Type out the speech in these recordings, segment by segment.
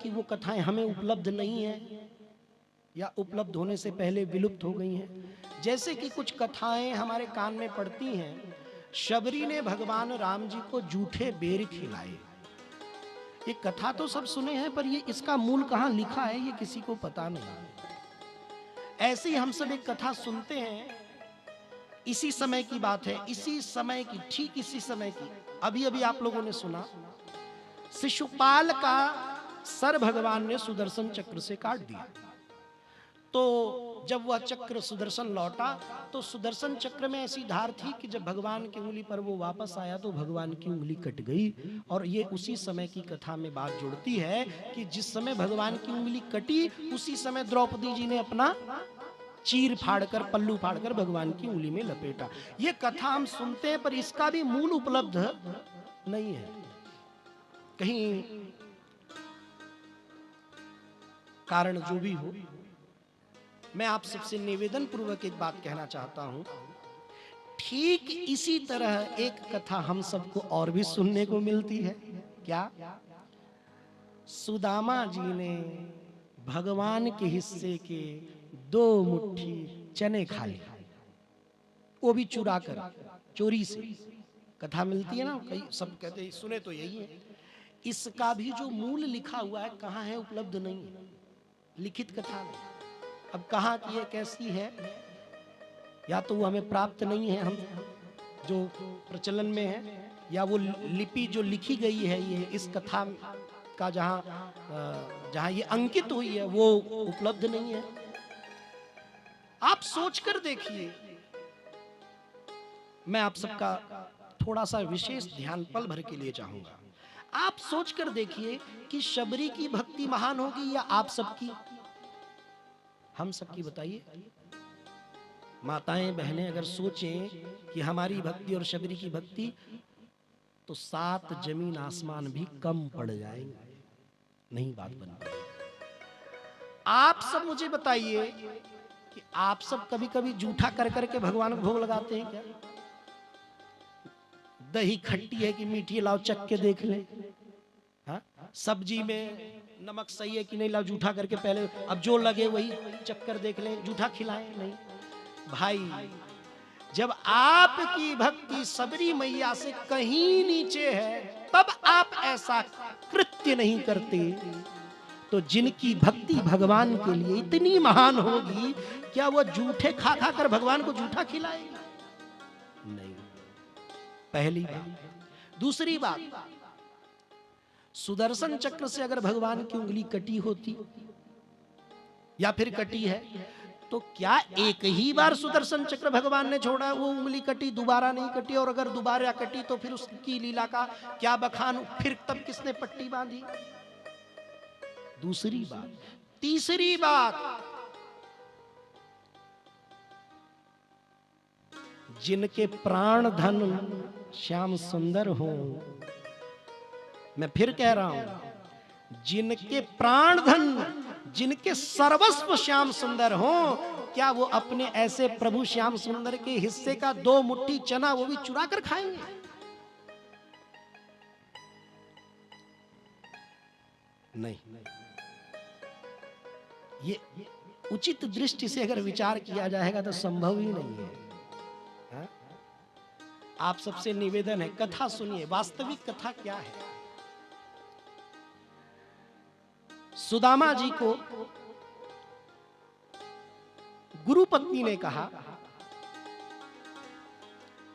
कि वो कथाएं हमें उपलब्ध नहीं है या उपलब्ध होने से पहले विलुप्त हो गई हैं। जैसे कि कुछ कथाएं हमारे कान में पड़ती हैं, शबरी ने भगवान राम जी को जूठे बेर खिलाए। ये कथा तो सब सुने हैं, पर ये इसका मूल कहाँ लिखा है ये किसी को पता नहीं। ऐसे ही हम सब एक कथा सुनते हैं, इसी समय की बात है, इसी समय की, ठीक इसी समय की, अभी अभी आप लोगों ने सुना, शिशुपाल का सर भगवान ने सुदर्शन चक्र से काट दिया। तो जब वह चक्र सुदर्शन लौटा तो सुदर्शन चक्र में ऐसी धार थी कि जब भगवान की उंगली पर वो वापस आया तो भगवान की उंगली कट गई। और ये उसी समय की कथा में बात जुड़ती है कि जिस समय भगवान की उंगली कटी उसी समय द्रौपदी जी ने अपना चीर फाड़कर, पल्लू फाड़कर भगवान की उंगली में लपेटा। ये कथा हम सुनते हैं, पर इसका भी मूल उपलब्ध नहीं है। कहीं कारण जो भी हो, मैं आप सबसे निवेदन पूर्वक एक बात कहना चाहता हूं, ठीक इसी तरह एक कथा हम सबको और भी सुनने को मिलती है। क्या? सुदामा जी ने भगवान के हिस्से के 2 मुट्ठी चने खा लिए, वो भी चुरा कर, चोरी से। कथा मिलती है ना, कई सब कहते हैं, सुने तो यही है। इसका भी जो मूल लिखा हुआ है कहाँ है, उपलब्ध नहीं है, लिखित कथा में। अब कहाँ की है, कैसी है, या तो वो हमें प्राप्त नहीं है, हम जो प्रचलन में है, या वो लिपि जो लिखी गई है ये इस कथा का जहाँ ये अंकित हुई है वो उपलब्ध नहीं है। आप सोचकर देखिए, मैं आप सबका थोड़ा सा विशेष ध्यान पल भर के लिए चाहूंगा। आप सोचकर देखिए कि शबरी की भक्ति महान होगी या आप सबकी, हम सबकी? बताइए माताएं बहनें, अगर सोचें कि हमारी भक्ति और शबरी की भक्ति, तो 7 जमीन आसमान भी कम पड़ जाएंगे, नहीं बात बन पाएगी। आप सब मुझे बताइए कि आप सब कभी कभी जूठा कर करके भगवान को भोग लगाते हैं क्या? दही खट्टी है कि मीठी, लाओ चख के देख ले। हाँ? सब्जी में नमक सही है कि नहीं, लाओ जूठा करके पहले, अब जो लगे वही चक्कर देख ले, जूठा खिलाएं? नहीं भाई, जब आपकी भक्ति सबरी मैया से कहीं नीचे है तब आप ऐसा कृत्य नहीं करते, तो जिनकी भक्ति भगवान के लिए इतनी महान होगी, क्या वो जूठे खा खा कर भगवान को जूठा खिलाएगी? नहीं। पहली बात। दूसरी बात, सुदर्शन चक्र से अगर भगवान की उंगली कटी होती या फिर कटी है, तो क्या एक ही बार सुदर्शन चक्र भगवान ने छोड़ा, वो उंगली कटी, दोबारा नहीं कटी? और अगर दोबारा कटी तो फिर उसकी लीला का क्या बखान, फिर तब किसने पट्टी बांधी? दूसरी बात। तीसरी बात, जिनके प्राण धन श्याम सुंदर हो, मैं फिर कह रहा हूं, जिनके प्राण धन, जिनके सर्वस्व श्याम सुंदर हो, क्या वो अपने ऐसे प्रभु श्याम सुंदर के हिस्से का 2 मुट्ठी चना वो भी चुरा कर खाएंगे? नहीं। ये उचित दृष्टि से अगर विचार किया जाएगा तो संभव ही नहीं है। हा? आप सबसे निवेदन है, कथा सुनिए, वास्तविक कथा क्या है। सुदामा जी को गुरु पत्नी ने कहा,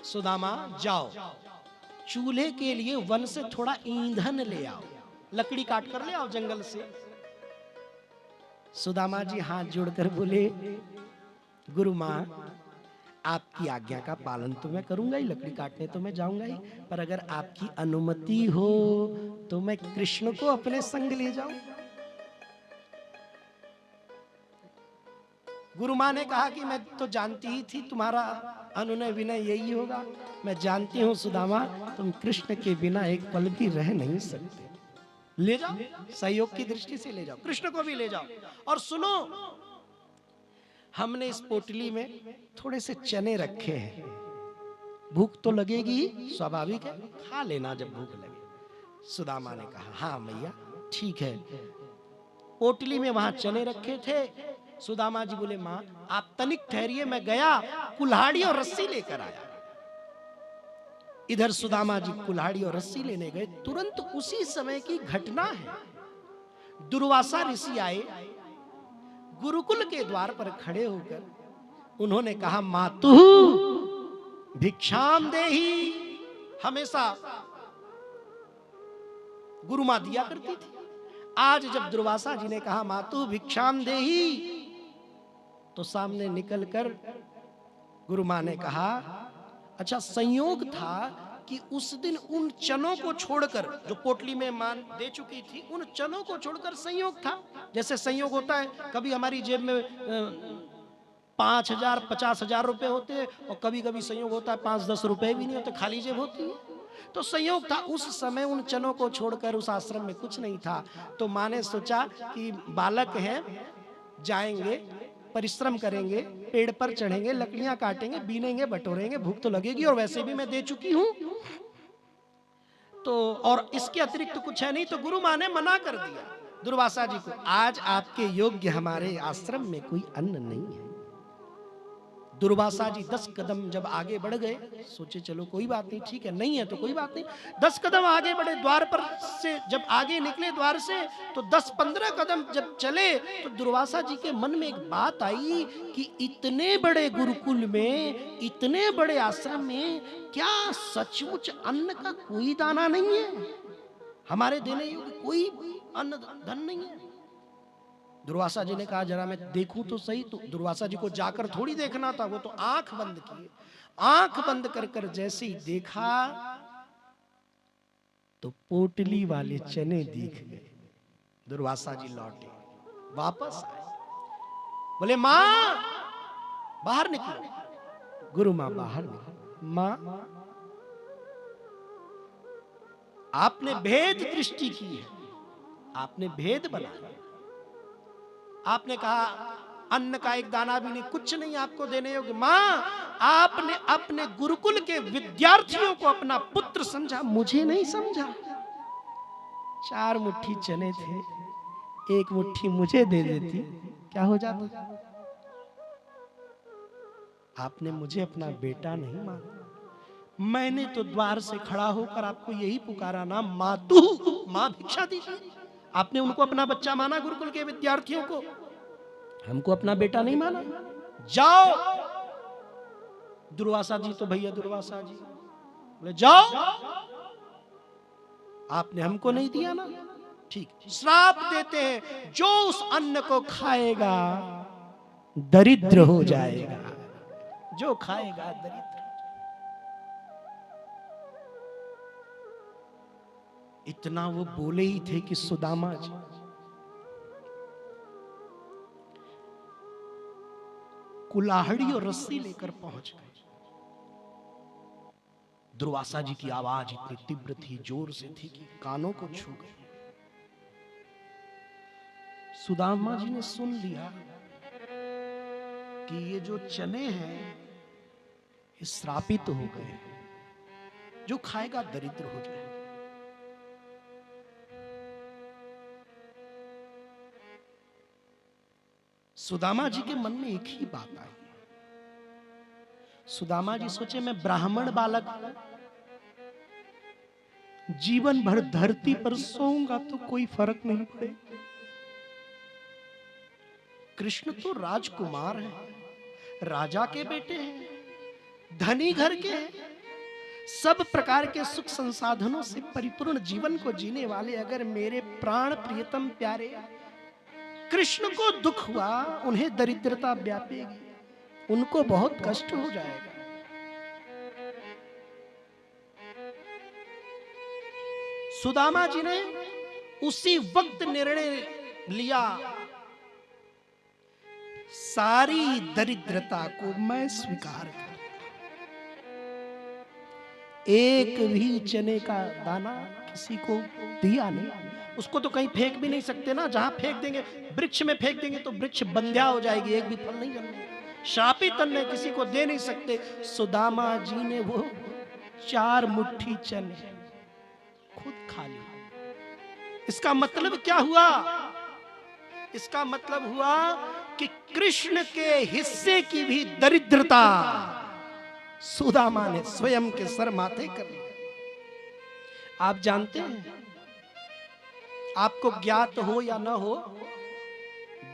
सुदामा जाओ, चूल्हे के लिए वन से थोड़ा ईंधन ले आओ, लकड़ी काट कर ले आओ जंगल से। सुदामा जी हाथ जोड़कर बोले, गुरु मां, आपकी आज्ञा का पालन तो मैं करूंगा ही, लकड़ी काटने तो मैं जाऊंगा ही, पर अगर आपकी अनुमति हो तो मैं कृष्ण को अपने संग ले जाऊं। गुरु मां ने कहा कि मैं तो जानती ही थी तुम्हारा अनुनय विनय यही होगा, मैं जानती हूं सुदामा, तुम कृष्ण के बिना एक पल भी रह नहीं सकते, ले जाओ, सहयोग की दृष्टि से ले जाओ, कृष्ण को भी ले जाओ। और सुनो, हमने इस पोटली में थोड़े से चने रखे हैं, भूख तो लगेगी, स्वाभाविक है, खा लेना जब भूख लगे। सुदामा ने कहा, हाँ मैया ठीक है, पोटली में वहां चने रखे थे। सुदामा जी बोले मां आप तनिक ठहरिए, मैं गया कुल्हाड़ी और रस्सी लेकर आया। इधर सुदामा जी कुल्हाड़ी और रस्सी लेने गए, तुरंत उसी समय की घटना है। दुर्वासा ऋषि आए, गुरुकुल के द्वार पर खड़े होकर उन्होंने कहा मातु भिक्षाम देहि। हमेशा गुरु मां दिया करती थी। आज जब दुर्वासा जी ने कहा मातु भिक्षाम देहि, तो सामने निकलकर गुरु मां ने कहा अच्छा संयोग था कि उस दिन उन चनों को छोड़कर, जो पोटली में मां दे चुकी थी, उन चनों को छोड़कर संयोग था। जैसे संयोग होता है, कभी हमारी जेब में 5,000 50,000 रुपए होते हैं, और कभी कभी संयोग होता है 5-10 रुपए भी नहीं होते, खाली जेब होती है। तो संयोग था उस समय उन चनों को छोड़कर उस आश्रम में कुछ नहीं था। तो मां ने सोचा कि बालक हैं, जाएंगे, परिश्रम करेंगे, पेड़ पर चढ़ेंगे, लकड़ियां काटेंगे, बीनेंगे, बटोरेंगे, भूख तो लगेगी और वैसे भी मैं दे चुकी हूं, तो और इसके अतिरिक्त तो कुछ है नहीं। तो गुरु मां ने मना कर दिया दुर्वासा जी को, आज आपके योग्य हमारे आश्रम में कोई अन्न नहीं है। दुर्वासा जी 10 कदम जब आगे बढ़ गए, सोचे चलो कोई बात नहीं, ठीक है, नहीं है तो कोई बात नहीं। 10 कदम आगे बढ़े, द्वार पर से जब आगे निकले द्वार से, तो 10-15 कदम जब चले तो दुर्वासा जी के मन में एक बात आई कि इतने बड़े गुरुकुल में, इतने बड़े आश्रम में क्या सचमुच अन्न का कोई दाना नहीं है? हमारे देने योग्य कोई अन्न धन नहीं है? दुर्वासा जी ने कहा जरा मैं देखूं तो सही। तो दुर्वासा जी को जाकर थोड़ी देखना था, वो तो आंख बंद किए। आंख बंद कर कर जैसे ही देखा तो पोटली वाले चने दिख गए। दुर्वासा जी लौटे, वापस आए, बोले मां बाहर निकलो। गुरु मां बाहर निकलो। मां आपने भेद दृष्टि की है, आपने भेद बनाया। आपने कहा अन्न का एक दाना भी नहीं, कुछ नहीं आपको देने योग्य। मां आपने अपने गुरुकुल के विद्यार्थियों को अपना पुत्र समझा, मुझे नहीं समझा। 4 मुट्ठी चने थे, 1 मुट्ठी मुझे दे देती, क्या हो जाता? आपने मुझे अपना बेटा नहीं माना। मैंने तो द्वार से खड़ा होकर आपको यही पुकारा ना, मातु मां भिक्षा दीजिए। आपने उनको अपना बच्चा माना, गुरुकुल के विद्यार्थियों को, हमको अपना बेटा नहीं माना। जाओ। दुर्वासा जी तो भैया दुर्वासा जी बोले जाओ, आपने हमको नहीं दिया ना, ठीक, श्राप देते हैं, जो उस अन्न को खाएगा दरिद्र हो जाएगा, जो खाएगा दरिद्र। इतना वो बोले ही थे कि सुदामा जी कुल्हाड़ी और रस्सी लेकर पहुंच गए। दुर्वासा जी की आवाज इतनी तीव्र थी, जोर से थी कि कानों को छू गई। सुदामा जी ने सुन लिया कि ये जो चने हैं ये श्रापित हो गए, जो खाएगा दरिद्र हो जाएगा। सुदामा जी के मन में एक ही बात आई। सुदामा जी सोचे मैं ब्राह्मण बालक जीवन भर धरती पर सोऊंगा तो कोई फर्क नहीं पड़ेगा। कृष्ण तो राजकुमार है, राजा के बेटे हैं, धनी घर के हैं, सब प्रकार के सुख संसाधनों से परिपूर्ण जीवन को जीने वाले अगर मेरे प्राण प्रियतम प्यारे कृष्ण को दुख हुआ, उन्हें दरिद्रता व्यापेगी, उनको बहुत कष्ट हो जाएगा। सुदामा जी ने उसी वक्त निर्णय लिया, सारी दरिद्रता को मैं स्वीकार कर, एक भी चने का दाना किसी को दिया नहीं। उसको तो कहीं फेंक भी नहीं सकते ना, जहां फेंक देंगे, वृक्ष में फेंक देंगे तो वृक्ष बंध्या हो जाएगी, एक भी फल नहीं जन्मेगा। शापित अन्न किसी को दे नहीं सकते। सुदामा जी ने वो 4 मुट्ठी चने खुद खा लिया। इसका मतलब क्या हुआ? इसका मतलब हुआ कि कृष्ण के हिस्से की भी दरिद्रता सुदामा ने स्वयं के सर माथे कर लिया। आप जानते हैं, आपको ज्ञात हो या ना हो,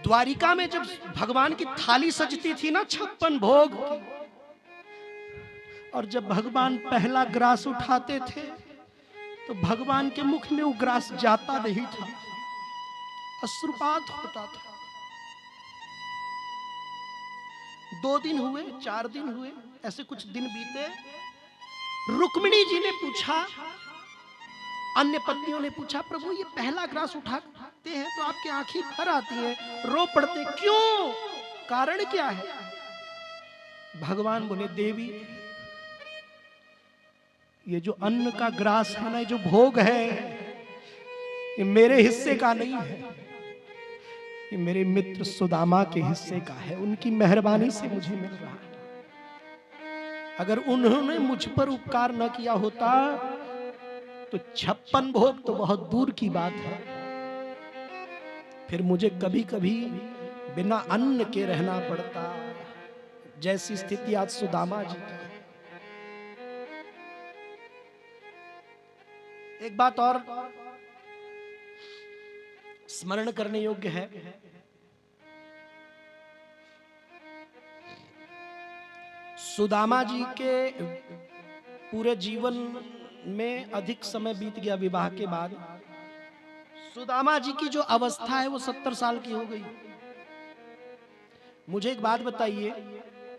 द्वारिका में जब भगवान की थाली सजती थी ना 56 भोग की, और जब भगवान पहला ग्रास उठाते थे तो भगवान के मुख में वो ग्रास जाता नहीं था, अश्रुपात होता था। 2 दिन हुए, 4 दिन हुए, ऐसे कुछ दिन बीते। रुक्मिणी जी ने पूछा, अन्य पत्नियों ने पूछा, प्रभु ये पहला ग्रास उठाते हैं तो आपकी आंखें भर आती हैं, रो पड़ते, क्यों, कारण क्या है? भगवान बोले, देवी ये जो अन्न का ग्रास है ना, ये जो भोग है, ये मेरे हिस्से का नहीं है, ये मेरे मित्र सुदामा के हिस्से का है। उनकी मेहरबानी से मुझे मिल रहा है। अगर उन्होंने मुझ पर उपकार न किया होता तो 56 भोग तो बहुत दूर की बात है, फिर मुझे कभी कभी बिना अन्न के रहना पड़ता, जैसी स्थिति आज सुदामा जी की। एक बात और स्मरण करने योग्य है, सुदामा जी के पूरे जीवन में अधिक समय बीत गया विवाह के बाद। सुदामा जी की जो अवस्था है वो 70 साल की हो गई। मुझे एक बात बताइए,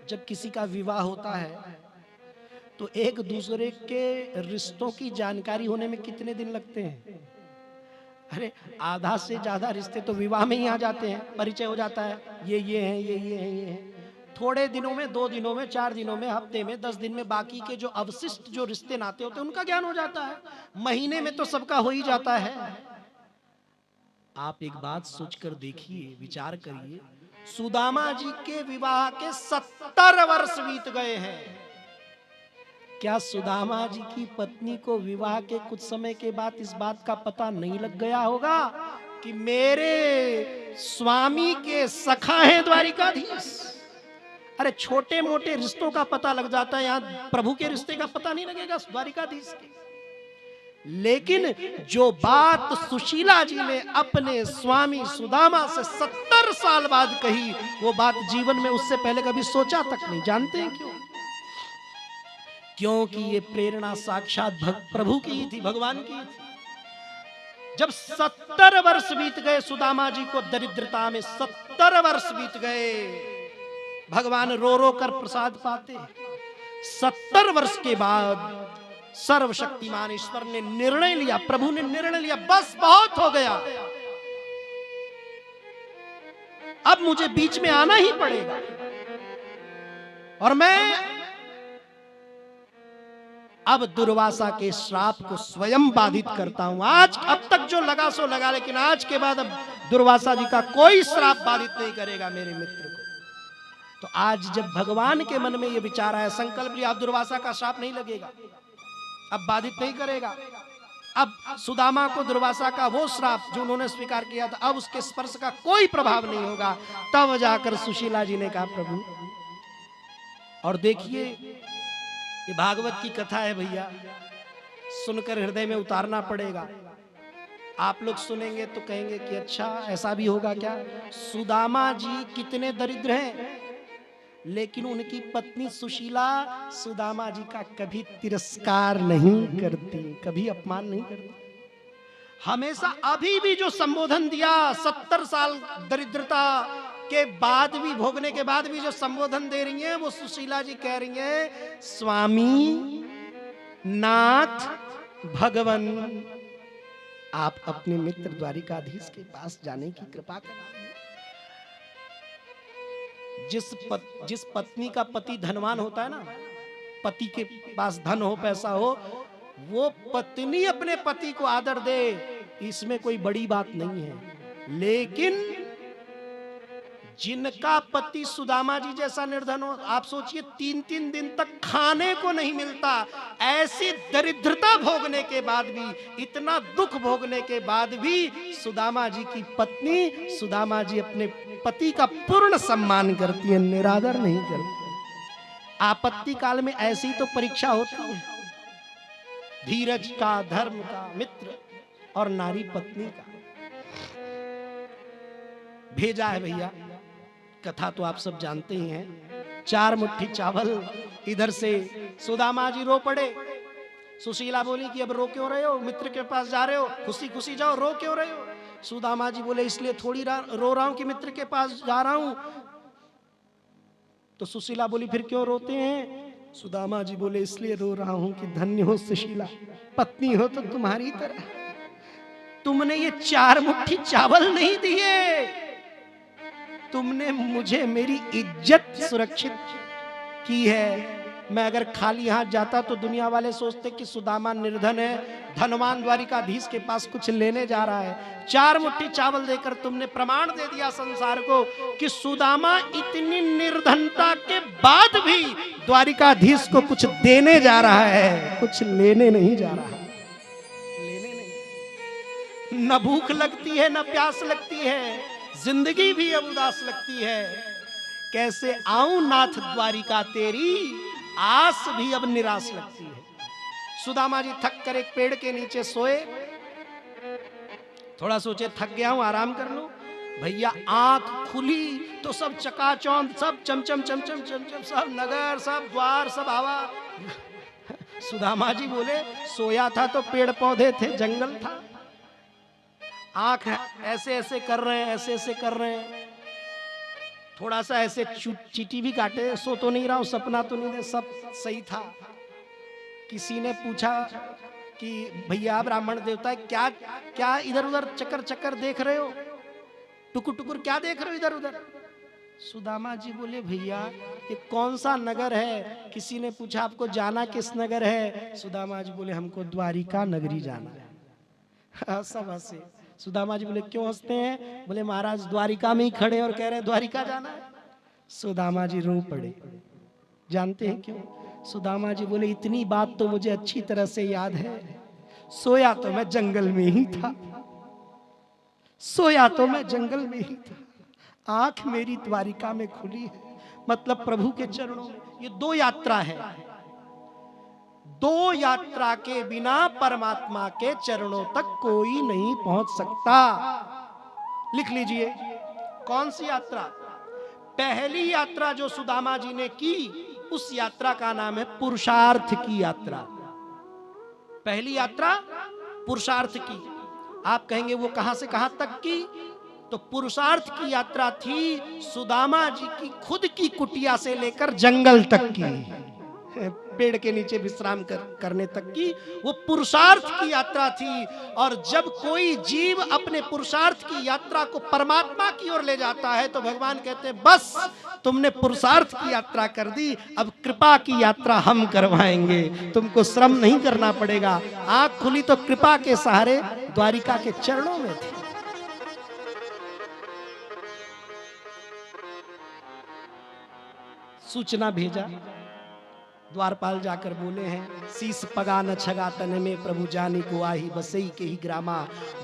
जब किसी का विवाह होता है तो एक दूसरे के रिश्तों की जानकारी होने में कितने दिन लगते हैं? अरे आधा से ज्यादा रिश्ते तो विवाह में ही आ जाते हैं, परिचय हो जाता है, ये हैं, ये हैं, ये हैं। थोड़े दिनों में, 2 दिनों में, 4 दिनों में, हफ्ते में, 10 दिन में बाकी के जो अवशिष्ट जो रिश्ते नाते होते हैं उनका ज्ञान हो जाता है। महीने में तो सबका हो ही जाता है। आप एक बात सोचकर देखिए, विचार करिए, सुदामा जी के विवाह के 70 वर्ष बीत गए हैं। क्या सुदामा जी की पत्नी को विवाह के कुछ समय के बाद इस बात का पता नहीं लग गया होगा कि मेरे स्वामी के सखा हैं द्वारिकाधीश? अरे छोटे मोटे रिश्तों का पता लग जाता है, यहाँ प्रभु के रिश्ते का पता नहीं लगेगा द्वारिकाधीश के। लेकिन जो बात सुशीला जी ने अपने स्वामी सुदामा से 70 साल बाद कही, वो बात जीवन में उससे पहले कभी सोचा तक नहीं। जानते हैं क्यों? क्योंकि ये प्रेरणा साक्षात प्रभु की ही थी, भगवान की ही थी। जब 70 वर्ष बीत गए सुदामा जी को दरिद्रता में, 70 वर्ष बीत गए, भगवान रो रो कर प्रसाद पाते। 70 वर्ष के बाद सर्वशक्तिमान ईश्वर ने निर्णय लिया, प्रभु ने निर्णय लिया, बस बहुत हो गया, अब मुझे बीच में आना ही पड़ेगा और मैं अब दुर्वासा के श्राप को स्वयं बाधित करता हूं। आज अब तक जो लगा सो लगा, लेकिन आज के बाद अब दुर्वासा जी का कोई श्राप बाधित नहीं करेगा मेरे मित्र को। तो आज जब भगवान के मन में यह विचार आया, संकल्प लिया, अब दुर्वासा का श्राप नहीं लगेगा, अब बाधित नहीं करेगा, अब सुदामा को दुर्वासा का वो श्राप जो उन्होंने स्वीकार किया था, अब उसके स्पर्श का कोई प्रभाव नहीं होगा। तब जाकर सुशीला जी ने कहा, प्रभु, और देखिए ये भागवत की कथा है भैया, सुनकर हृदय में उतारना पड़ेगा। आप लोग सुनेंगे तो कहेंगे कि अच्छा ऐसा भी होगा क्या? सुदामा जी कितने दरिद्र हैं, लेकिन उनकी पत्नी सुशीला सुदामा जी का कभी तिरस्कार नहीं करती, कभी अपमान नहीं करती। हमेशा अभी भी जो संबोधन दिया, 70 साल दरिद्रता के बाद भी, भोगने के बाद भी जो संबोधन दे रही हैं, वो सुशीला जी कह रही हैं, स्वामी, नाथ, भगवन, आप अपने मित्र द्वारिकाधीश के पास जाने की कृपा करें। जिस पत्नी का पति धनवान होता है ना, पति के पास धन हो, पैसा हो, वो पत्नी अपने पति को आदर दे, इसमें कोई बड़ी बात नहीं है। लेकिन जिनका पति सुदामा जी जैसा निर्धन हो, आप सोचिए 3-3 दिन तक खाने को नहीं मिलता, ऐसी दरिद्रता भोगने के बाद भी, इतना दुख भोगने के बाद भी सुदामा जी की पत्नी, सुदामा जी अपने पति का पूर्ण सम्मान करती है, निरादर नहीं करती। आपत्ति काल में ऐसी तो परीक्षा होती है, धीरज का, धर्म का, मित्र और नारी पत्नी का। भेजा है भैया, कथा तो आप सब जानते ही हैं। 4 मुट्ठी चावल, इधर से सुदामा जी रो पड़े। सुशीला बोली कि अब रो क्यों रहे हो, मित्र के पास जा रहे हो, खुशी खुशी जाओ, रो क्यों रहे हो। सुदामा जी बोले इसलिए थोड़ी रो रहा हूं कि मित्र के पास जा रहा हूं। तो सुशीला बोली फिर क्यों रोते हैं। सुदामा जी बोले इसलिए रो रहा हूं कि धन्य हो सुशीला, पत्नी हो तो तुम्हारी तरह। तुमने ये 4 मुट्ठी चावल नहीं दिए, तुमने मुझे मेरी इज्जत सुरक्षित की है। मैं अगर खाली हाथ जाता तो दुनिया वाले सोचते कि सुदामा निर्धन है, धनवान द्वारिकाधीश के पास कुछ लेने जा रहा है। 4 मुट्ठी चावल देकर तुमने प्रमाण दे दिया संसार को कि सुदामा इतनी निर्धनता के बाद भी द्वारिकाधीश को कुछ देने जा रहा है, कुछ लेने नहीं जा रहा है। लेने नहीं, न भूख लगती है न प्यास लगती है, जिंदगी भी अब उदास लगती है। कैसे आऊं नाथ द्वारिका तेरी, आस भी अब निराश लगती है। सुदामा जी थक कर एक पेड़ के नीचे सोए, थोड़ा सोचे थक गया हूं, आराम कर लूं। भैया आंख खुली तो सब चकाचौंध, सब चमचम चमचम चमचम, सब नगर, सब द्वार, सब हवा। सुदामा जी बोले सोया था तो पेड़ पौधे थे, जंगल था। आंख ऐसे ऐसे कर रहे हैं, ऐसे ऐसे कर रहे हैं, थोड़ा सा ऐसे चीटी भी काटे, सो तो नहीं रहा हूं, सपना तो नहीं, सब सही था। किसी ने पूछा कि भैया ब्राह्मण देवता क्या क्या इधर उधर चक्कर चक्कर देख रहे हो, टुकुर टुकुर क्या देख रहे हो इधर उधर। सुदामा जी बोले भैया ये कौन सा नगर है। किसी ने पूछा आपको जाना किस नगर है। सुदामा जी बोले हमको द्वारिका नगरी जाना है। सब हंसे। सुदामा जी बोले क्यों हंसते हैं। बोले महाराज द्वारिका में ही खड़े और कह रहे हैं द्वारिका जाना है। सुदामा जी रो पड़े। जानते हैं क्यों। सुदामा जी बोले इतनी बात तो मुझे अच्छी तरह से याद है, सोया तो मैं जंगल में ही था, सोया तो मैं जंगल में ही था, आंख मेरी द्वारिका में खुली है। मतलब प्रभु के चरणों में। ये 2 यात्रा है, 2 यात्रा के बिना परमात्मा के चरणों तक कोई नहीं पहुंच सकता। लिख लीजिए कौन सी यात्रा। पहली यात्रा जो सुदामा जी ने की उस यात्रा का नाम है पुरुषार्थ की यात्रा। पहली यात्रा पुरुषार्थ की। आप कहेंगे वो कहां से कहां तक की। तो पुरुषार्थ की यात्रा थी सुदामा जी की खुद की कुटिया से लेकर जंगल तक की, पेड़ के नीचे विश्राम करने तक की वो पुरुषार्थ की यात्रा थी। और जब कोई जीव अपने पुरुषार्थ की यात्रा को परमात्मा की ओर ले जाता है तो भगवान कहते हैं बस तुमने पुरुषार्थ की यात्रा कर दी, अब कृपा की यात्रा हम करवाएंगे, तुमको श्रम नहीं करना पड़ेगा। आंख खुली तो कृपा के सहारे द्वारिका के चरणों में थी। सूचना भेजा, द्वारपाल जाकर बोले हैं शीस पगा न छगा तन में प्रभु जानी को आही बसई के ही ग्रामा,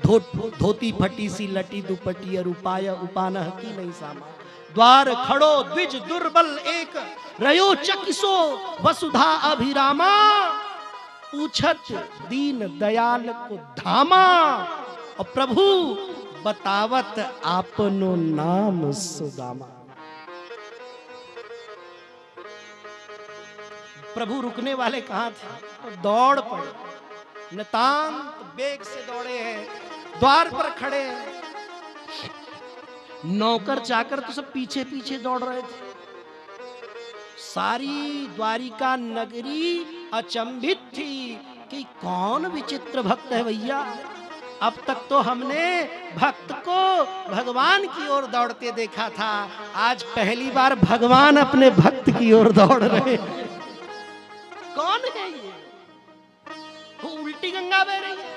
धोती फटी सी लटी दुपटी रूपाय उपानह की नहीं सामा। द्वार खड़ो द्विज दुर्बल एक रयो चकिसो वसुधा अभिरामा, पूछत दीन दयाल को धामा, और प्रभु बतावत आपनो नाम सुदामा। प्रभु रुकने वाले कहां थे, तो दौड़ पड़े, नितांत वेग से दौड़े हैं, द्वार पर खड़े हैं। नौकर चाकर तो सब पीछे पीछे दौड़ रहे थे। सारी द्वारिका नगरी अचंभित थी कि कौन विचित्र भक्त है भैया। अब तक तो हमने भक्त को भगवान की ओर दौड़ते देखा था, आज पहली बार भगवान अपने भक्त की ओर दौड़ रहे हैं। कौन है ये। वो उल्टी गंगा बह रही है।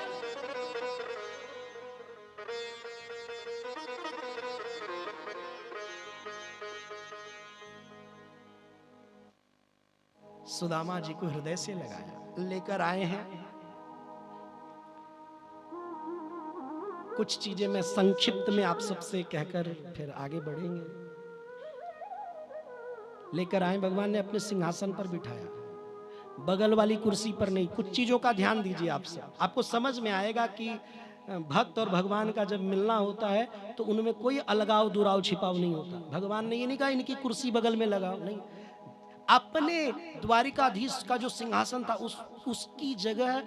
सुदामा जी को हृदय से लगाया, लेकर आए हैं। कुछ चीजें मैं संक्षिप्त में आप सबसे कहकर फिर आगे बढ़ेंगे। लेकर आए, भगवान ने अपने सिंहासन पर बिठाया, बगल वाली कुर्सी पर नहीं। कुछ चीजों का ध्यान दीजिए आप सब, आपको समझ में आएगा कि भक्त और भगवान का जब मिलना होता है तो उनमें कोई अलगाव दुराव छिपाव नहीं होता। भगवान ने ये नहीं कहा इनकी कुर्सी बगल में लगाओ, नहीं। अपने द्वारिकाधीश का जो सिंहासन था उसकी जगह,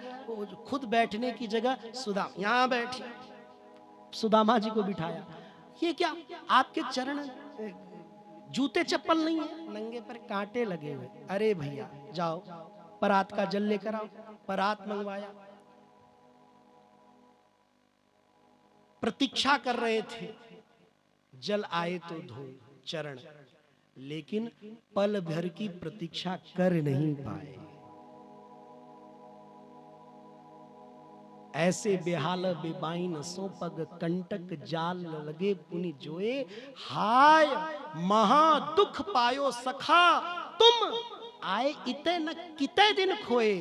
खुद बैठने की जगह सुदामा यहाँ बैठी, सुदामा जी को बिठाया। ये क्या, आपके चरण जूते चप्पल नहीं है, नंगे पर कांटे लगे हुए। अरे भैया जाओ परात का जल लेकर आओ। परात मंगवाया, प्रतीक्षा कर रहे थे, जल आए तो धो चरण, लेकिन पल भर की प्रतीक्षा कर नहीं पाए। ऐसे बेहाल बेबाइन सो पग कंटक जाल लगे पुनि जोए, हाय महा दुख पायो सखा तुम आए इते न किते दिन खोए।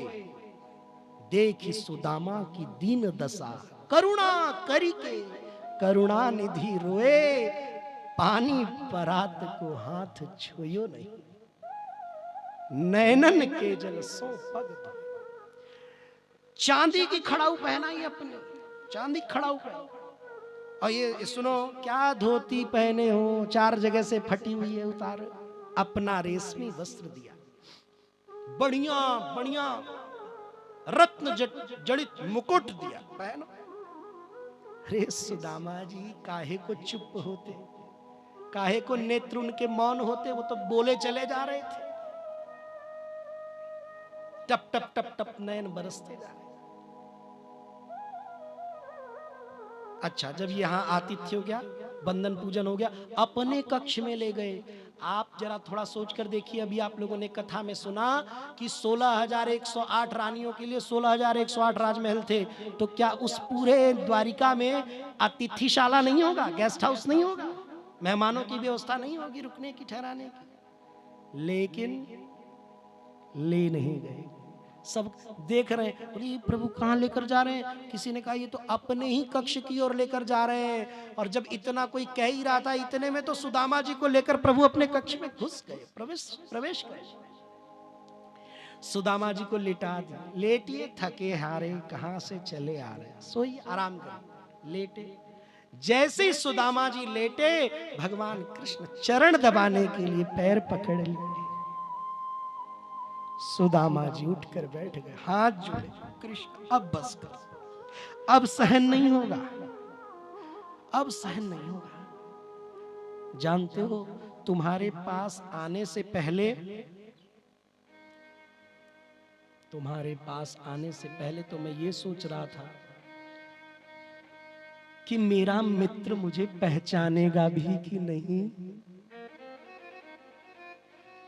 देखी सुदामा की दीन दशा करुणा करी के करुणा निधि रोए, पानी परात को हाथ छुयो नहीं, नैनन के जल सो पग धोए। चांदी की खड़ाऊ पहनाई अपने, चांदी खड़ाऊ पहनाई। और ये सुनो, क्या धोती पहने हो, 4 जगह से फटी हुई है, उतार। अपना रेशमी वस्त्र दिया, बढ़िया बढ़िया रत्न जड़ित मुकुट दिया, पहनो। अरे सुदामा जी काहे को चुप होते, काहे को नेत्र उनके मौन होते, वो तो बोले चले जा रहे थे। टप टप टप टप नयन बरसते जा रहे। अच्छा, जब यहाँ आतिथ्य हो गया, बंदन पूजन हो गया, अपने कक्ष में ले गए। आप जरा थोड़ा सोच कर देखिए, अभी आप लोगों ने कथा में सुना कि 16,108 रानियों के लिए 16,108 राजमहल थे, तो क्या उस पूरे द्वारिका में अतिथिशाला नहीं होगा, गेस्ट हाउस नहीं होगा, मेहमानों की व्यवस्था नहीं होगी रुकने की, ठहराने की? लेकिन ले नहीं गए। सब देख रहे हैं, अरे प्रभु कहाँ लेकर जा रहे हैं? किसी ने कहा ये तो अपने ही कक्ष की ओर लेकर जा रहे हैं। और जब इतना कोई कह ही रहा था, इतने में तो सुदामा जी को लेकर प्रभु अपने कक्ष में घुस गए, प्रवेश गए। सुदामा जी को लिटा दिया, लेटिए थके हारे कहाँ से चले आ रहे, सोइए आराम करिए, लेटे। जैसे ही सुदामा जी लेटे, भगवान कृष्ण चरण दबाने के लिए पैर पकड़ लिए। सुदामा जी उठकर बैठ गए, हाथ जोड़े, कृष्ण अब बस कर, अब सहन नहीं होगा, अब सहन नहीं होगा। जानते हो, तुम्हारे पास आने से पहले, तुम्हारे पास आने से पहले तो मैं ये सोच रहा था कि मेरा मित्र मुझे पहचानेगा भी कि नहीं,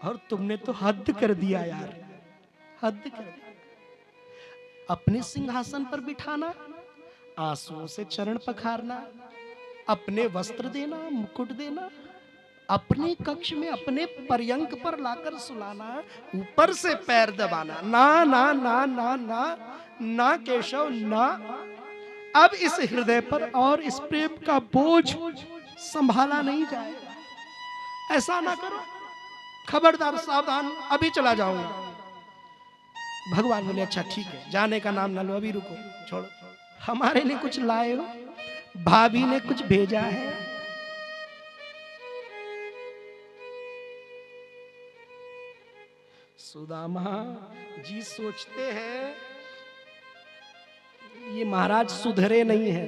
और तुमने तो हद कर दिया यार, हद कर दिया। अपने सिंहासन पर बिठाना, आंसुओं से चरण पखारना, अपने वस्त्र देना, मुकुट देना, अपने कक्ष में अपने पर्यंक पर लाकर सुलाना, ऊपर से पैर दबाना, ना ना ना ना ना ना केशव ना। अब इस हृदय पर और इस प्रेम का बोझ संभाला नहीं जाएगा। ऐसा ना करो, खबरदार, सावधान, अभी चला जाऊंगा। भगवान बोले अच्छा ठीक है, जाने का नाम ना लो, अभी रुको, छोड़ो। हमारे लिए कुछ लाए हो? भाभी ने कुछ भेजा है? सुदामा जी सोचते हैं ये महाराज सुधरे नहीं है।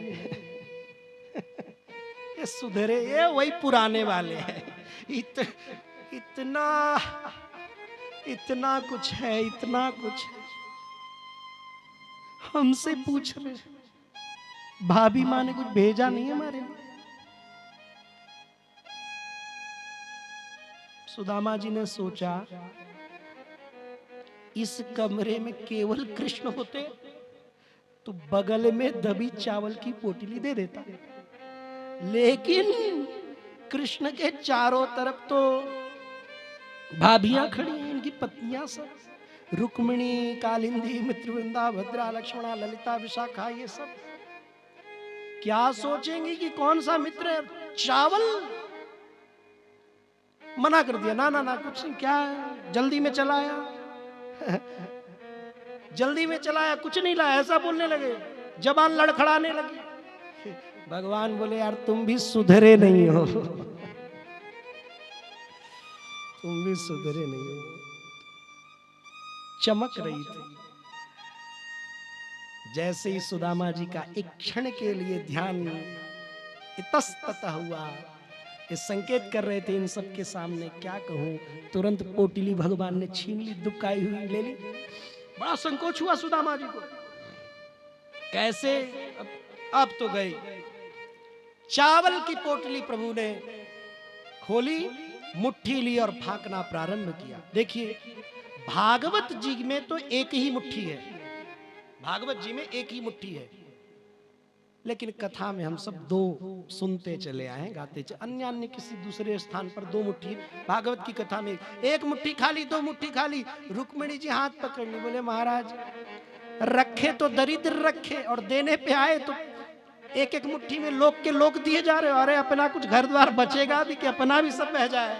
ये सुधरे, ये वही पुराने वाले हैं। इतना कुछ है, इतना कुछ है, हमसे पूछ रहे, भाभी माँ ने कुछ भेजा नहीं है हमारे लिए। सुदामा जी ने सोचा इस कमरे में केवल कृष्ण होते तो बगल में दबी चावल की पोटली दे देता, लेकिन कृष्ण के चारों तरफ तो भाभियां खड़ी हैं, इनकी पत्नियां सब। रुक्मिणी, कालिंदी, मित्रवृंदा, भद्रा, लक्ष्मणा, ललिता, विशाखा, ये सब क्या सोचेंगी कि कौन सा मित्र है? चावल मना कर दिया, ना ना ना कुछ नहीं, क्या है, जल्दी में चलाया जल्दी में चलाया, कुछ नहीं लाया, ऐसा बोलने लगे, जबान लड़खड़ाने लगी। भगवान बोले यार तुम भी सुधरे नहीं हो तुम भी सुधरे नहीं हो। चमक रही थी। जैसे ही सुदामा जी का एक क्षण के लिए ध्यान इतस्ततः हुआ, ये संकेत कर रहे थे इन सब के सामने, क्या कहूं, तुरंत पोटली भगवान ने छीन ली, दुखाई हुई ले ली। बड़ा संकोच हुआ सुदामा जी को, कैसे अब तो गए। चावल की पोटली प्रभु ने खोली, मुट्ठी ली और फांकना प्रारंभ किया। देखिए भागवत जी में तो एक ही मुट्ठी है, भागवत जी में एक ही मुट्ठी है, लेकिन कथा में हम सब दो सुनते चले आए, गाते चले। अन्य अन्य किसी दूसरे स्थान पर दो मुट्ठी, भागवत की कथा में एक मुट्ठी खाली, दो मुट्ठी खाली। रुक्मिणी जी हाथ पकड़ ली, बोले महाराज रखे तो दरिद्र रखे और देने पे आए तो एक एक मुट्ठी में लोग के लोग दिए जा रहे हो। अरे अपना कुछ घर द्वार बचेगा भी कि अपना भी सब बह जाए।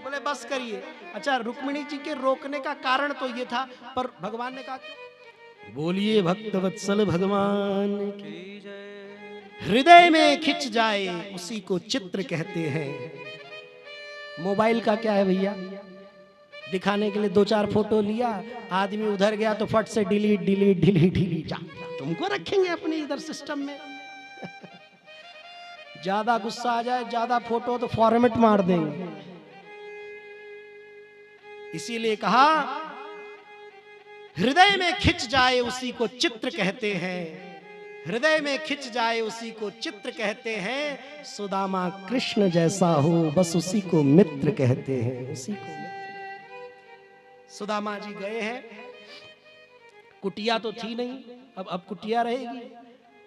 बोले बस करिए। अच्छा, रुक्मिणी जी के रोकने का कारण तो ये था, पर भगवान ने कहा बोलिए भक्तवत्सल भगवान की जय। हृदय में खिंच जाए उसी को चित्र कहते हैं। मोबाइल का क्या है भैया, दिखाने के लिए दो चार फोटो लिया, आदमी उधर गया तो फट से डिलीट डिलीट डिलीट डिलीट। जा तुमको रखेंगे अपने इधर सिस्टम में ज्यादा गुस्सा आ जाए, ज्यादा फोटो तो फॉर्मेट मार देंगे। इसीलिए कहा हृदय में खिंच जाए उसी को चित्र कहते हैं, हृदय में खिंच जाए उसी को चित्र कहते हैं। सुदामा कृष्ण जैसा हो बस उसी को मित्र कहते हैं, उसी को मित्र। सुदामा जी गए हैं, कुटिया तो थी नहीं, अब कुटिया रहेगी।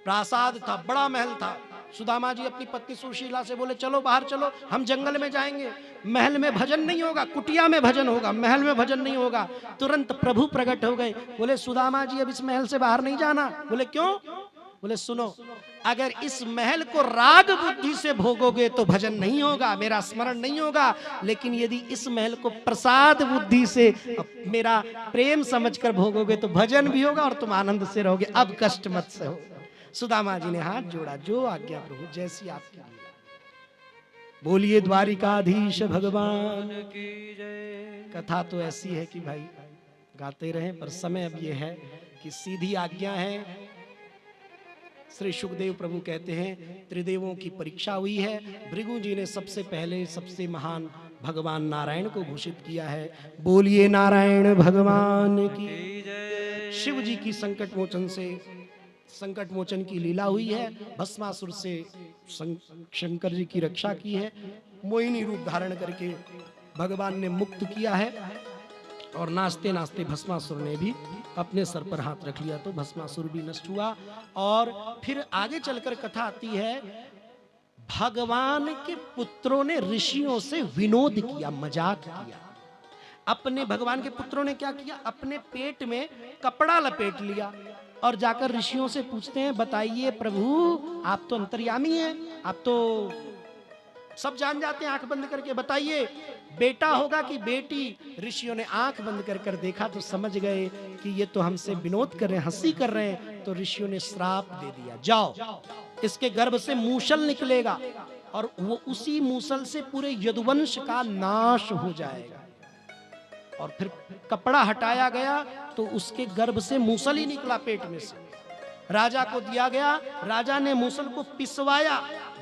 प्रासाद था, बड़ा महल था। सुदामा जी अपनी पत्नी सुशीला से बोले चलो बाहर चलो, हम जंगल में जाएंगे, महल में भजन नहीं होगा, कुटिया में भजन होगा, महल में भजन नहीं होगा। तुरंत प्रभु प्रकट हो गए, बोले सुदामा जी अब इस महल से बाहर नहीं जाना। बोले क्यों? बोले सुनो, अगर इस महल को राग बुद्धि से भोगोगे तो भजन नहीं होगा, मेरा स्मरण नहीं होगा, लेकिन यदि इस महल को प्रसाद बुद्धि से मेरा प्रेम समझकर भोगोगे तो भजन भी होगा और तुम आनंद से रहोगे। अब कष्ट मत सहो। सुदामा जी ने हाथ जोड़ा, जो आज्ञा प्रभु, जैसी आपकी लीला। बोलिए द्वारिकाधीश भगवान की जय। कथा तो ऐसी है कि भाई गाते रहें, पर समय अब ये है कि सीधी आज्ञा है। श्री सुखदेव प्रभु कहते हैं त्रिदेवों की परीक्षा हुई है। भृगु जी ने सबसे पहले सबसे महान भगवान नारायण को घोषित किया है। बोलिए नारायण भगवान की जय। शिव जी की संकट मोचन से, संकट मोचन की लीला हुई है। भस्मासुर से शंकर जी की रक्षा की है। मोहिनी रूप धारण करके भगवान ने मुक्त किया है, और नाचते नाचते भस्मासुर ने भी अपने सर पर हाथ रख लिया तो भस्मासुर भी नष्ट हुआ। और फिर आगे चलकर कथा आती है, भगवान के पुत्रों ने ऋषियों से विनोद किया, मजाक किया। अपने भगवान के पुत्रों ने क्या किया, अपने पेट में कपड़ा लपेट लिया और जाकर ऋषियों से पूछते हैं बताइए प्रभु आप तो अंतर्यामी हैं, आप तो सब जान जाते हैं, आंख बंद करके बताइए बेटा होगा कि बेटी। ऋषियों ने आंख बंद कर देखा तो समझ गए कि ये तो हमसे विनोद कर रहे हैं, हंसी कर रहे हैं। तो ऋषियों ने श्राप दे दिया, जाओ इसके गर्भ से मूसल निकलेगा और वो उसी मूसल से पूरे यदुवंश का नाश हो जाएगा। और फिर कपड़ा हटाया गया तो उसके गर्भ से मूसल ही निकला पेट में से। राजा को दिया गया, राजा ने मूसल को पिसवाया,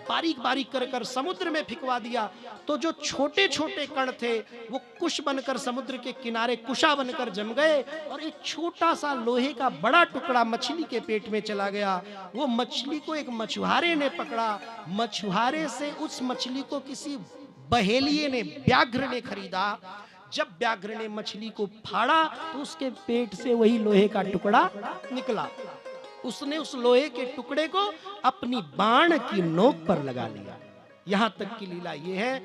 बारीक बारीक कर समुद्र में फिकवा दिया। तो जो छोटे छोटे कण थे वो कुश बनकर समुद्र के किनारे कुशा बनकर जम गए, और एक छोटा सा लोहे का बड़ा टुकड़ा मछली के पेट में चला गया। वो मछली को एक मछुआरे ने पकड़ा, मछुआरे से उस मछली को किसी बहेलिये ने, व्याघ्र ने खरीदा। जब व्याघ्र ने मछली को फाड़ा तो उसके पेट से वही लोहे का टुकड़ा निकला। उसने उस लोहे के टुकड़े को अपनी बाण की नोक पर लगा लिया। यहां तक की लीला ये है।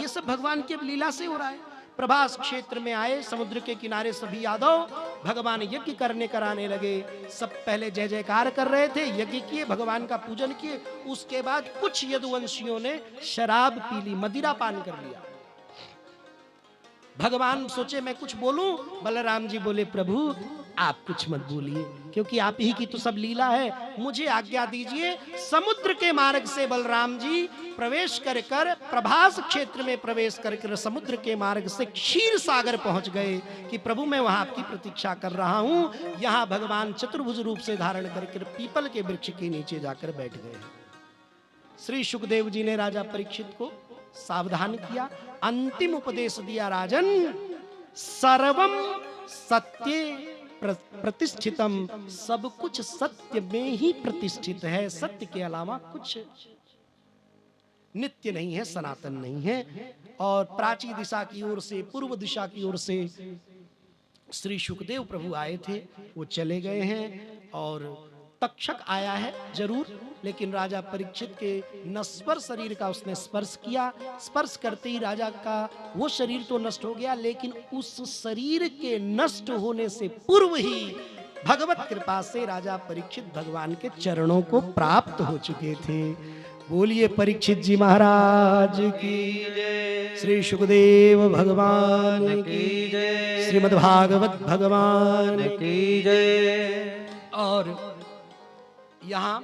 ये सब भगवान की लीला से हो रहा है। प्रभास क्षेत्र में आए, समुद्र के किनारे सभी यादव भगवान यज्ञ करने कराने लगे। सब पहले जय जयकार कर रहे थे, यज्ञ किए, भगवान का पूजन किए। उसके बाद कुछ यदुवंशियों ने शराब पी ली, मदिरा पान कर लिया। भगवान सोचे मैं कुछ बोलूं, बलराम जी बोले प्रभु आप कुछ मत बोलिए, क्योंकि आप ही की तो सब लीला है, मुझे आज्ञा दीजिए। समुद्र के मार्ग से बलराम जी प्रवेश कर प्रभास क्षेत्र में प्रवेश कर समुद्र के मार्ग से क्षीर सागर पहुंच गए कि प्रभु मैं वहां आपकी प्रतीक्षा कर रहा हूं। यहां भगवान चतुर्भुज रूप से धारण करके पीपल के वृक्ष के नीचे जाकर बैठ गए। श्री सुखदेव जी ने राजा परीक्षित को सावधान किया, अंतिम उपदेश दिया, राजन सर्वम सत्य प्रतिष्ठितम, सब कुछ सत्य में ही प्रतिष्ठित है, सत्य के अलावा कुछ नित्य नहीं है, सनातन नहीं है। और प्राची दिशा की ओर से, पूर्व दिशा की ओर से श्री सुखदेव प्रभु आए थे, वो चले गए हैं। और तक्षक आया है जरूर, लेकिन राजा परीक्षित के नश्वर शरीर का उसने स्पर्श किया। स्पर्श करते ही राजा का वो शरीर तो नष्ट हो गया, लेकिन उस शरीर के नष्ट होने से पूर्व ही भगवत कृपा से राजा परीक्षित भगवान के चरणों को प्राप्त हो चुके थे। बोलिए परीक्षित जी महाराज की जय, श्री सुखदेव भगवान की जय, श्रीमद् भागवत भगवान की जय। और यहाँ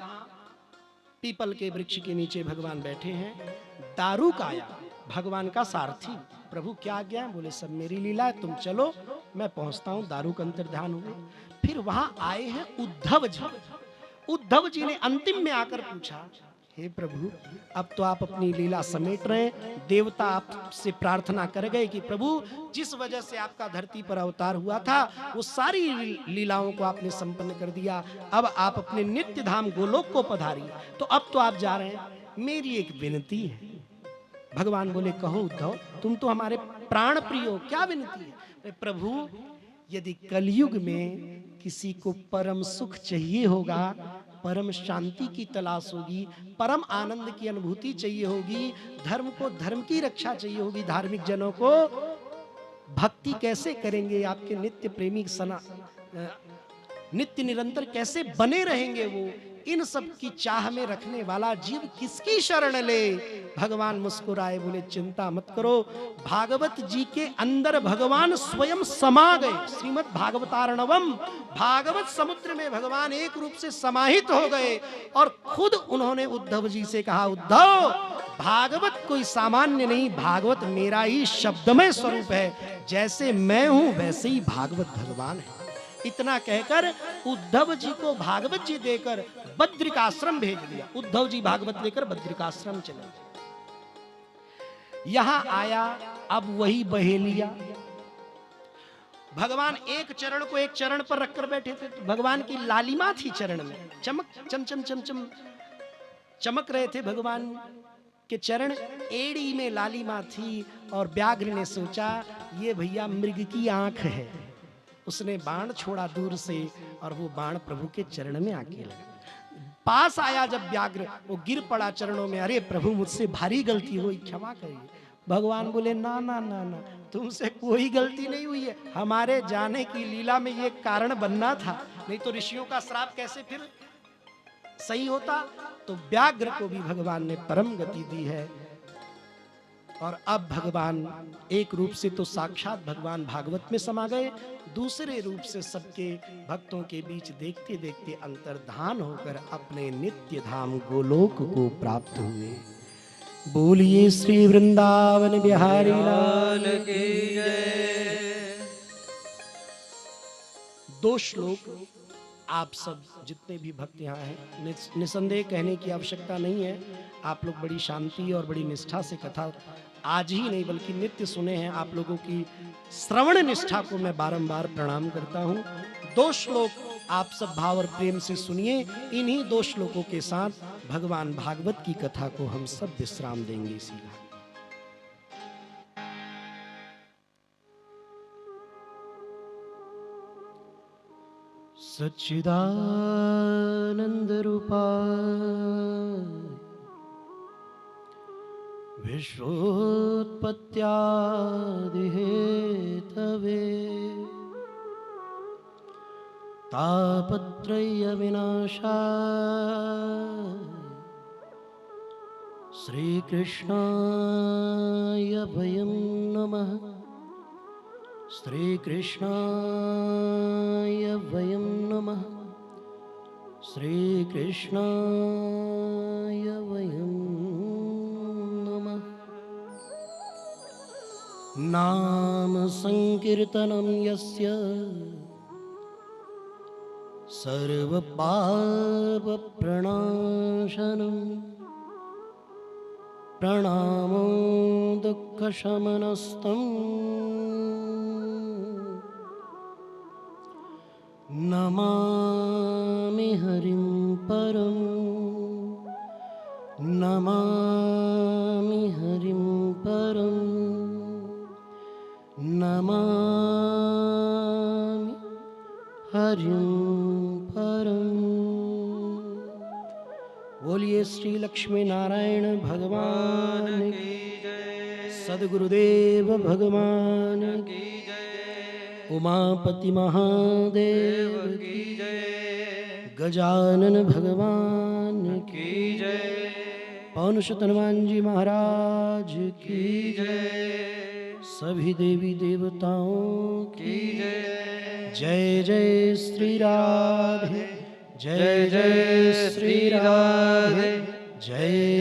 पीपल के वृक्ष के नीचे भगवान बैठे हैं। दारुक आया, भगवान का सारथी। प्रभु क्या आज्ञा है? बोले सब मेरी लीला है, तुम चलो मैं पहुंचता हूं। दारुक अंतर्ध्यान हुए। फिर वहां आए हैं उद्धव जी। उद्धव जी ने अंतिम में आकर पूछा, हे प्रभु अब तो आप अपनी लीला समेट रहे हैं। देवता आपसे प्रार्थना कर गए कि प्रभु जिस वजह से आपका धरती पर अवतार हुआ था वो सारी लीलाओं को आपने संपन्न कर दिया। अब आप अपने नित्य धाम गोलोक को पधारिए। तो अब तो आप जा रहे हैं, मेरी एक विनती है। भगवान बोले कहो उद्धव, तुम तो हमारे प्राण प्रिय हो, क्या विनती है? प्रभु यदि कलयुग में किसी को परम सुख चाहिए होगा, परम शांति की तलाश होगी, परम आनंद की अनुभूति चाहिए होगी, धर्म को धर्म की रक्षा चाहिए होगी, धार्मिक जनों को भक्ति कैसे करेंगे, आपके नित्य प्रेमी सना नित्य निरंतर कैसे बने रहेंगे, वो इन सब की चाह में रखने वाला जीव किसकी शरण ले? भगवान मुस्कुराए, बोले चिंता मत करो, भागवत जी के अंदर भगवान स्वयं समा गए। श्रीमद् भागवतार्णवम, भागवत समुद्र में भगवान एक रूप से समाहित हो गए। और खुद उन्होंने उद्धव जी से कहा, उद्धव भागवत कोई सामान्य नहीं, भागवत मेरा ही शब्दमय स्वरूप है, जैसे मैं हूं वैसे ही भागवत भगवान है। इतना कहकर उद्धव जी को भागवत जी देकर बद्रिकाश्रम भेज दिया। उद्धव जी भागवत लेकर बद्रिकाश्रम चले। यहां आया, अब वही बहेलिया। भगवान एक चरण को एक चरण पर रखकर बैठे थे, तो भगवान की लालिमा थी चरण में, चमक चम चम चम चम चमक रहे थे भगवान के चरण, एड़ी में लालिमा थी। और व्याघ्र ने सोचा ये भैया मृग की आंख है, उसने बाण छोड़ा दूर से और वो बाण प्रभु के चरण में आके लगा। पास आया जब व्याघ्र, वो गिर पड़ा चरणों में, अरे प्रभु मुझसे भारी गलती हुई, क्षमा करिए। भगवान बोले ना ना ना ना, तुमसे कोई गलती नहीं हुई है, हमारे जाने की लीला में ये कारण बनना था, नहीं तो ऋषियों का श्राप कैसे फिर सही होता। तो व्याघ्र को भी भगवान ने परम गति दी है। और अब भगवान एक रूप से तो साक्षात भगवान भागवत में समा गए, दूसरे रूप से सबके भक्तों के बीच देखते देखते अंतर्धान होकर अपने नित्य धाम गोलोक को प्राप्त हुए। बोलिए श्री वृंदावन बिहारी लाल की जय। 2 श्लोक आप सब जितने भी भक्त यहाँ हैं, निसंदेह कहने की आवश्यकता नहीं है, आप लोग बड़ी शांति और बड़ी निष्ठा से कथा आज ही नहीं बल्कि नित्य सुने हैं। आप लोगों की श्रवण निष्ठा को मैं बारंबार प्रणाम करता हूँ। 2 श्लोक आप सब भाव और प्रेम से सुनिए। इन्हीं 2 श्लोकों के साथ भगवान भागवत की कथा को हम सब विश्राम देंगे। इसीलिए सच्चिदानंद रूपाय विश्वोत्पत्त्यादिहेतवे तापत्रयविनाशाय श्रीकृष्णाय वयं नमः। श्रीकृष्णाय वयं नमः। श्रीकृष्णाय वयं नमः। नाम संकीर्तनं यस्य सर्वपापप्रणाशनं प्रणामो दुःखशमनस्तं नमामि हरिं परं। नमामि हरिं परं। नमामि हरिं परं। बोलिए श्री लक्ष्मी नारायण भगवान की जय। सद्गुरुदेव भगवान की जय। उमापति महादेव की जय। गजानन भगवान की जय। पौनुषत हनुमान जी महाराज की जय। सभी देवी देवताओं की जय। जय जय श्री राधे। जय जय श्री राधे। जय